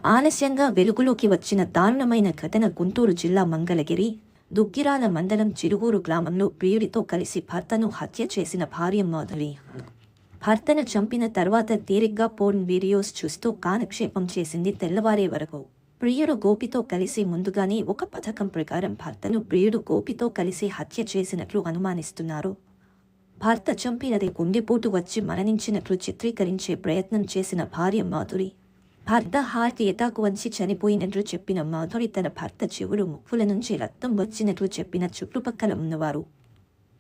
ఆలస్యంగా వెలుగులోకి వచ్చిన దారుణమైన ఘటన గుంటూరు జిల్లా మంగళగిరి దుగ్గిరాల మండలం చిరువూరు గ్రామంలో ప్రియుడితో కలిసి భర్తను హత్య చేసిన భార్య మాధురి. భర్తను చంపిన తర్వాత తీరిగ్గా పోర్న్ వీడియోస్ చూస్తూ కాలక్షేపం చేసింది. తెల్లవారే వరకు ప్రియుడు గోపితో కలిసి ముందుగానే ఒక పథకం ప్రకారం భర్తను ప్రియుడు గోపితో కలిసి హత్య చేసినట్లు అనుమానిస్తున్నారు. భర్త చంపినది గుండెపోటు వచ్చి మరణించినట్లు చిత్రీకరించే ప్రయత్నం చేసిన భార్య మాధురి. భర్త హార్ట్ ఎటాక్ వచ్చి చనిపోయినట్లు చెప్పిన మాధురి తన భర్త చెవులు ముక్కుల నుంచి రక్తం వచ్చినట్లు చెప్పిన చుట్టుపక్కల ఉన్నవారు.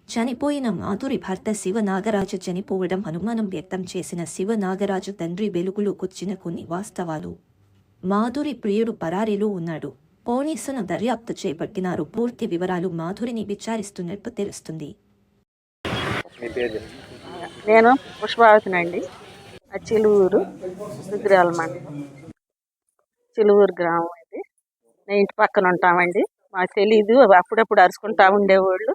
చనిపోయిన మాధురి భర్త శివనాగరాజు చనిపోవడం అనుమానం వ్యక్తం చేసిన శివనాగరాజు తండ్రి వెలుగులోకొచ్చిన కొన్ని వాస్తవాలు. మాధురి ప్రియుడు పరారీలో ఉన్నాడు. పోలీసులు దర్యాప్తు చేపట్టినారు. పూర్తి వివరాలు మాధురిని విచారిస్తున్నట్టు తెలుస్తుంది. నేను పుష్పావతినండి. చిలువూరు దుగ్గిరాల మండలం చిలువూరు గ్రామం ఇది. నేను ఇంటి పక్కన ఉంటామండి. మాకు తెలీదు, అప్పుడప్పుడు అరుచుకుంటా ఉండేవాళ్ళు.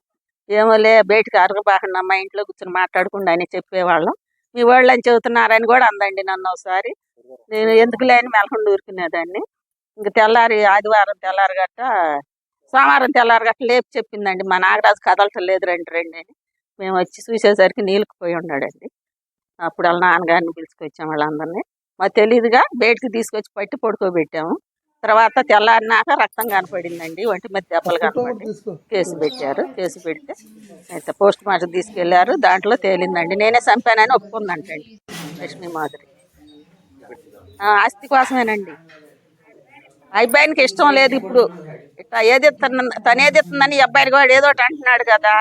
ఏమోలే బయటకు అరగబాకుండా మా ఇంట్లో కూర్చొని మాట్లాడకుండా అని చెప్పేవాళ్ళం. మీ వాళ్ళు అని చెబుతున్నారని కూడా అందండి నన్ను ఒకసారి. నేను ఎందుకు లేని మెలకుండా ఊరుకునేదాన్ని. ఇంక తెల్లారి ఆదివారం తెల్లారి గట్ట సోమవారం తెల్లారి గట్ట లేపి చెప్పిందండి, మా నాగరాజు కదలటం లేదు రండి రండి అని. మేము వచ్చి చూసేసరికి నీళ్ళకిపోయి ఉన్నాడండి. అప్పుడు వాళ్ళ నాన్నగారిని పిలుచుకొచ్చాము వాళ్ళందరినీ. మాకు తెలీదుగా బయటకు తీసుకొచ్చి పట్టి పడుకోబెట్టాము. తర్వాత తెల్లారినాక రక్తం కనపడిందండి, ఒంటి మీద దెబ్బలు కనపడి కేసు పెట్టారు. కేసు పెడితే అయితే పోస్ట్ మార్టం తీసుకెళ్లారు. దాంట్లో తేలిందండి నేనే చంపానని ఒప్పుకుందంటండి లక్ష్మీ మాధురి. ఆస్తి కోసమేనండి. అబ్బాయికి ఇష్టం లేదు ఇప్పుడు. ఇట్లా తనేది ఇస్తుందని ఈ అబ్బాయిని కూడా ఏదో ఒకటి అంటున్నాడు కదా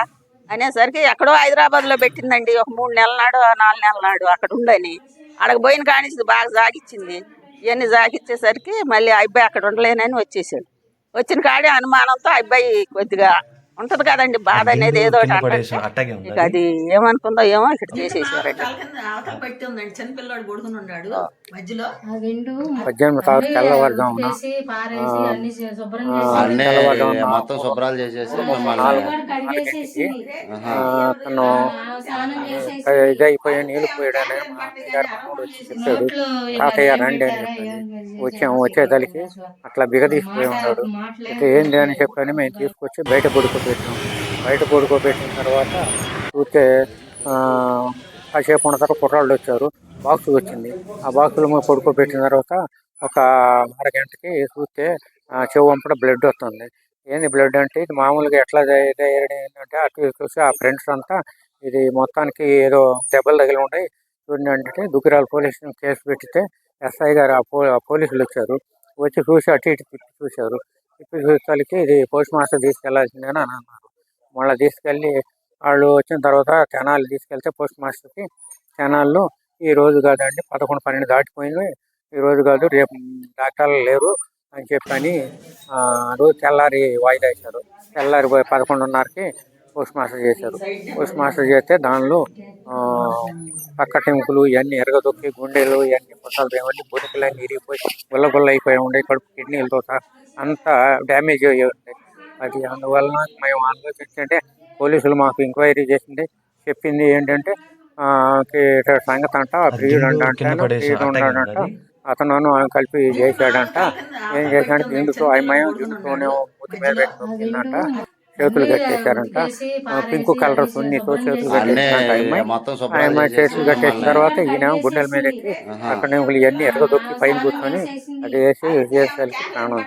అనేసరికి ఎక్కడో హైదరాబాద్లో పెట్టిందండి. ఒక 3 నెలల నాడు 4 నెలల నాడు అక్కడ ఉండని అక్కడికి పోయిన కానించి బాగా జాగిచ్చింది. ఇవన్నీ జాగిచ్చేసరికి మళ్ళీ ఆ అబ్బాయి అక్కడ ఉండలేనని వచ్చేసాడు. వచ్చిన కాడే అనుమానంతో అబ్బాయి కొద్దిగా ఉంటది కదండి, బాధ అనేది ఏదో ఇక అది ఏమనుకుందో ఏమో ఇక్కడ చేసేసారండి. 18 తెల్లవారుజామున మొత్తం శుభ్రాలు చేసేసి అతను ఇదైపోయి నీళ్ళు పోయాడని మా అమ్మగారు మనోడు వచ్చి చెప్పాడు. తాతయ్య రండి అని చెప్పాను. వచ్చేసరికి అట్లా బిగదీసిపోయి ఉన్నాడు. ఇట్లా ఏంది అని చెప్పని మేము తీసుకొచ్చి బయట పడుకోబెట్టిన తర్వాత చూస్తే కాసేపు ఉన్న తర్వాత కుర్రాళ్ళు వచ్చారు. బాక్స్ వచ్చింది. ఆ బాక్సులో మేము పడుకోబెట్టిన తర్వాత ఒక అరగంటకి చూస్తే చెవు వంపడ బ్లడ్ వస్తుంది. ఏంది బ్లడ్ అంటే ఇది మామూలుగా ఎట్లా ఏంటంటే అటు చూసి ఆ ఫ్రెండ్స్ అంతా ఇది మొత్తానికి ఏదో దెబ్బలు తగిలి ఉంటాయి చూడండి అంటే దుగ్గిరాల పోలీస్ స్టేషన్ కేసు పెట్టితే ఎస్ఐ గారు ఆ పోలీసులు వచ్చారు. వచ్చి చూసి అటు ఇటు తిప్పి చూశారు. తిప్పి చూసేసరికి ఇది పోస్ట్ మాస్టర్ తీసుకెళ్లాల్సిందని అని అన్నారు. మళ్ళీ తీసుకెళ్ళి వాళ్ళు వచ్చిన తర్వాత తెనాలి తీసుకెళ్తే పోస్ట్ మాస్టర్కి తెనాల్లో ఈ రోజు కాదండి 11, 12 దాటిపోయింది, ఈ రోజు కాదు రేపు డాక్టర్లు లేరు అని చెప్పని రోజు తెల్లారి వాయిదా వేశారు. తెల్లారి 11:30కి పోస్ట్ మాస్టర్ చేశారు. పోస్ట్ మాస్టర్ చేస్తే దానిలో పక్క టెంకులు ఇవన్నీ ఎరగదొక్కి గుండెలు ఇవన్నీ పొట్టాలు ఏమండి బొనికలన్నీ ఇరిగిపోయి గుల్లగుల్ల అయిపోయి ఉండే, కడుపు కిడ్నీలతో అంతా డ్యామేజ్ అయ్యి ఉంటాయి. అది అందువలన మేము ఆలోచించంటే పోలీసులు మాకు ఎంక్వైరీ చేసింది చెప్పింది ఏంటంటే సంగతి అంట ప్రియుడు ఉన్నాడంట, అతను కలిపి చేశాడంట. ఏం చేశాడంటే ఎందుకు అమ్మాయి జుట్టుతోనే ముద్దు మీద పెట్టిందంట, చేతులు కట్టేశారంట. పింక్ కలర్ సున్నితో చేతులు కట్టేశారంట. అమ్మాయి చేతులు కట్టేసిన తర్వాత ఈయన గుండెల మీద ఎక్కి అక్కడ ఇవన్నీ ఎరగదొక్కి పైన కూర్చొని అది వేసి చేసేసరికి ప్రాణం